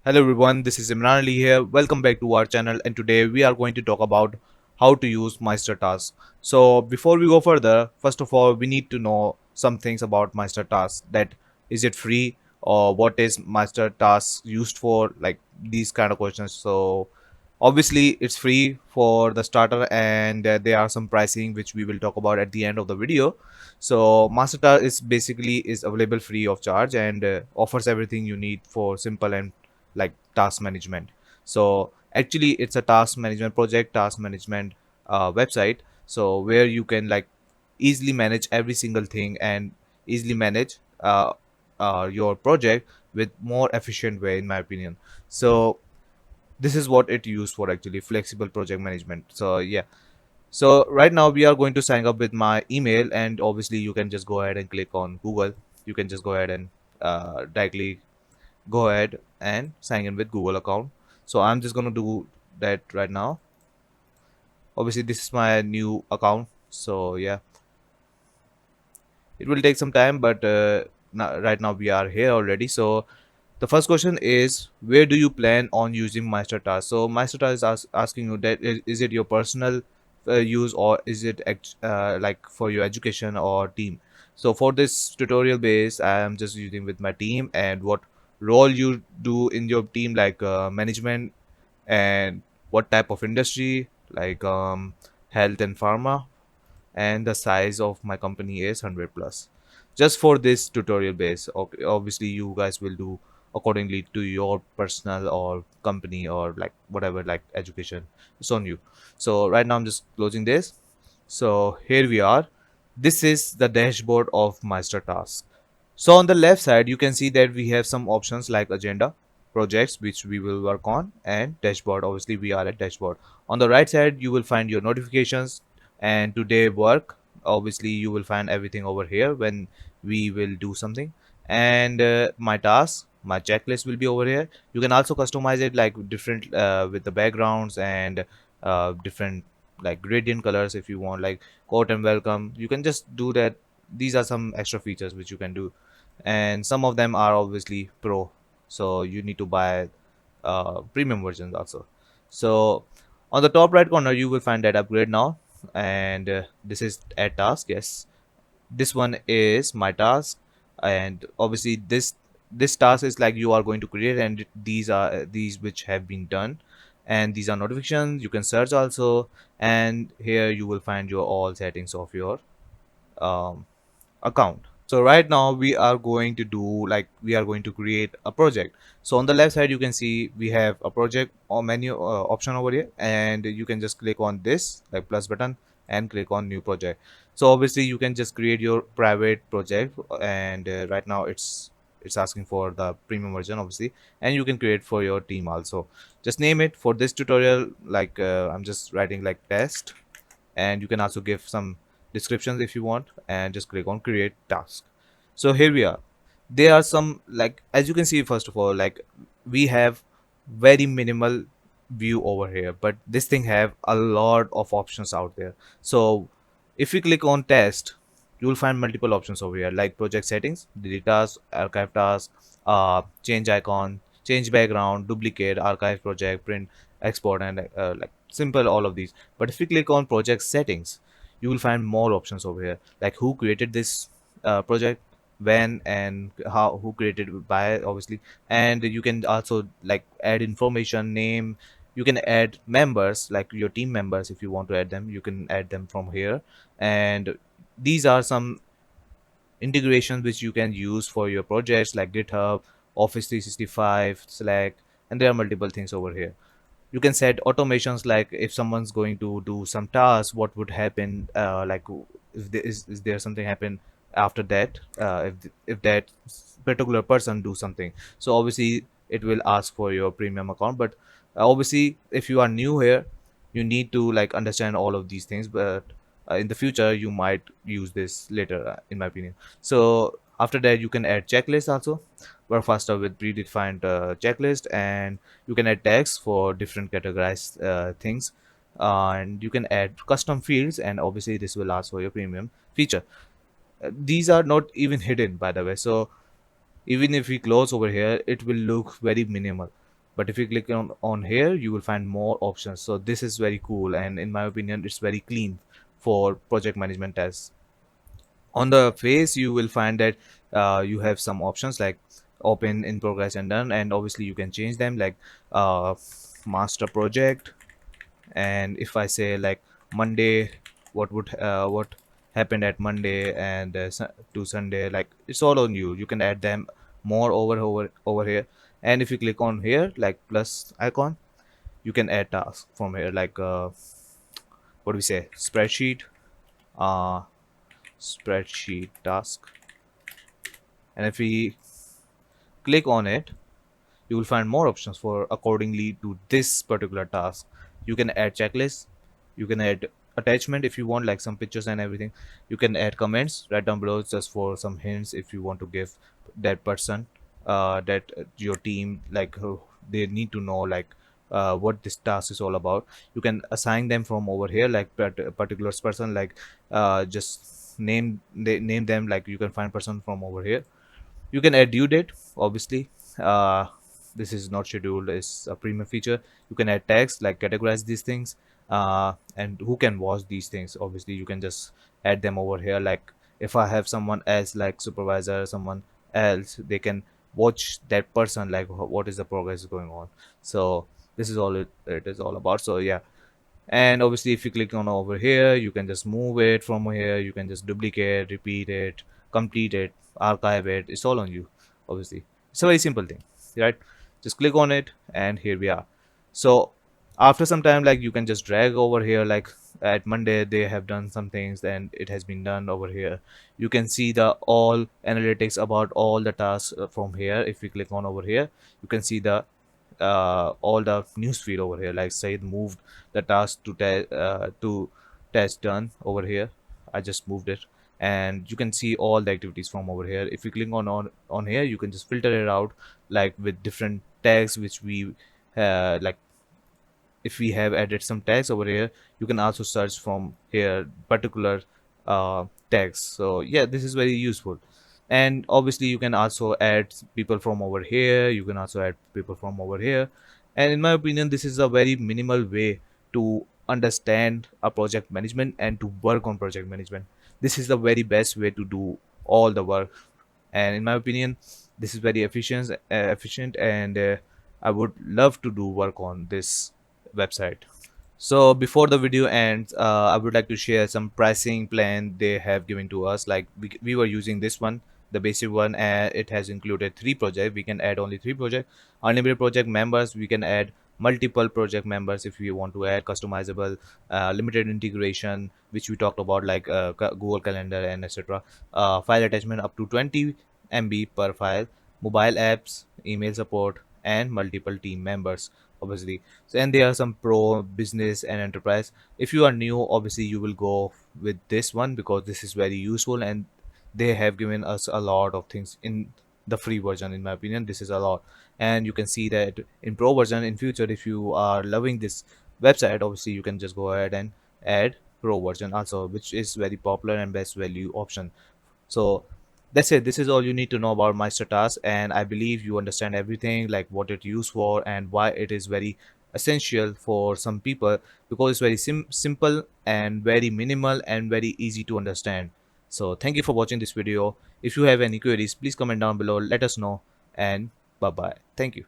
Hello everyone, this is Imran Ali here. Welcome back to our channel, and today we are going to talk about how to use Meistertask. So before we go further, first of all, we need to know some things about Meistertask. That is it free or what is Meistertask used for? Like these kind of questions. So obviously it's free for the starter, and there are some pricing which we will talk about at the end of the video. So Mastertask is basically is available free of charge and offers everything you need for simple and like task management. So actually it's a task management project, task management website, so where you can like easily manage every single thing and easily manage your project with more efficient way, in my opinion. So this is what it used for, actually flexible project management. So yeah, so right now we are going to sign up with my email, and obviously you can just go ahead and click on Google. You can just go ahead and directly go ahead and sign in with Google account. So I'm just gonna do that right now. Obviously this is my new account, so yeah, it will take some time, but right now we are here already. So the first question is, where do you plan on using Meistertask? So Meistertask is asking you that is it your personal use, or is it like for your education or team? So for this tutorial base, I am just using with my team, and what role you do in your team, like management, and what type of industry, like health and pharma, and the size of my company is 100 plus. Just for this tutorial base, okay, obviously you guys will do accordingly to your personal or company or like whatever, like education. It's on you. So right now I'm just closing this. So here we are. This is the dashboard of Meistertask. So on the left side, you can see that we have some options like agenda, projects which we will work on, and dashboard. Obviously, we are at dashboard. On the right side, you will find your notifications and today work. Obviously, you will find everything over here when we will do something. And my task, my checklist will be over here. You can also customize it like different with the backgrounds and different like gradient colors if you want, like quote and welcome. You can just do that. These are some extra features which you can do, and some of them are obviously pro, so you need to buy premium versions also. So on the top right corner you will find that upgrade now, and this is add task. Yes, this one is my task, and obviously this task is like you are going to create, and these are these which have been done, and these are notifications. You can search also, and here you will find your all settings of your um, account. So right now we are going to do like we are going to create a project. So on the left side you can see we have a project or menu option over here, and you can just click on this like plus button and click on new project. So obviously you can just create your private project, and right now it's asking for the premium version obviously, and you can create for your team also. Just name it for this tutorial, like I'm just writing like test, and you can also give some descriptions if you want, and just click on create task. So here we are. There are some, like as you can see, first of all, like we have very minimal view over here, but this thing have a lot of options out there. So if you click on test, you will find multiple options over here, like project settings, delete task, archive task, change icon, change background, duplicate, archive project, print, export, and like simple all of these. But if you click on project settings, you will find more options over here, like who created this project, when and how, who created it by obviously, and you can also like add information, name. You can add members, like your team members. If you want to add them, you can add them from here. And these are some integrations which you can use for your projects like GitHub, Office 365, Slack, and there are multiple things over here. You can set automations, like if someone's going to do some task, what would happen, like if there is there something happen after that, if that particular person do something. So obviously it will ask for your premium account, but obviously if you are new here, you need to like understand all of these things, but in the future you might use this later, in my opinion. So after that you can add checklist also, work faster with predefined checklist, and you can add tags for different categorized things, and you can add custom fields, and obviously this will ask for your premium feature. These are not even hidden, by the way, so even if we close over here, it will look very minimal. But if you click on here, you will find more options. So this is very cool, and in my opinion it's very clean for project management tasks. On the face you will find that you have some options like open, in progress, and done, and obviously you can change them, like uh, master project. And if I say like Monday, what happened at Monday and to Sunday, like it's all on you. You can add them more over here. And if you click on here like plus icon, you can add tasks from here, like what do we say, spreadsheet, uh spreadsheet task. And if we click on it, you will find more options for accordingly to this particular task. You can add checklists, you can add attachment if you want, like some pictures and everything. You can add comments right down below just for some hints if you want to give that person, that your team, like they need to know like what this task is all about. You can assign them from over here, like particular person, like just name them, like you can find person from over here. You can add due date, obviously. uh, this is not scheduled, it's a premium feature. You can add tags, like categorize these things, and who can watch these things. Obviously you can just add them over here, like if I have someone else like supervisor, someone else, they can watch that person, like what is the progress going on. So this is all it is all about. So yeah, and obviously if you click on over here, you can just move it from here, you can just duplicate, repeat it, complete it, archive it. It's all on you. Obviously it's a very simple thing, right? Just click on it and here we are. So after some time, like you can just drag over here, like at Monday they have done some things and it has been done over here. You can see the all analytics about all the tasks from here. If we click on over here, you can see the all the news feed over here, like say it moved the task to test done over here. I just moved it, and you can see all the activities from over here. If you click on here, you can just filter it out, like with different tags which we like. If we have added some tags over here, you can also search from here particular tags. So yeah, this is very useful. And obviously you can also add people from over here, you can also add people from over here. And in my opinion, this is a very minimal way to understand a project management and to work on project management. This is the very best way to do all the work, and in my opinion this is very efficient, and I would love to do work on this website. So before the video ends, I would like to share some pricing plan they have given to us. Like we were using this one, the basic one, and it has included 3 projects. We can add only 3 projects. Unlimited project members, we can add multiple project members if we want to add customizable, limited integration, which we talked about, like Google Calendar and etc. File attachment up to 20 MB per file, mobile apps, email support, and multiple team members, obviously. So, and there are some pro, business, and enterprise. If you are new, obviously you will go with this one because this is very useful, and they have given us a lot of things in the free version. In my opinion, this is a lot. And you can see that in pro version in future, if you are loving this website, obviously you can just go ahead and add pro version also, which is very popular and best value option. So that's it. This is all you need to know about Meistertask, and I believe you understand everything, like what it used for and why it is very essential for some people, because it's very simple and very minimal and very easy to understand. So thank you for watching this video. If you have any queries, please comment down below, let us know, and bye bye. Thank you.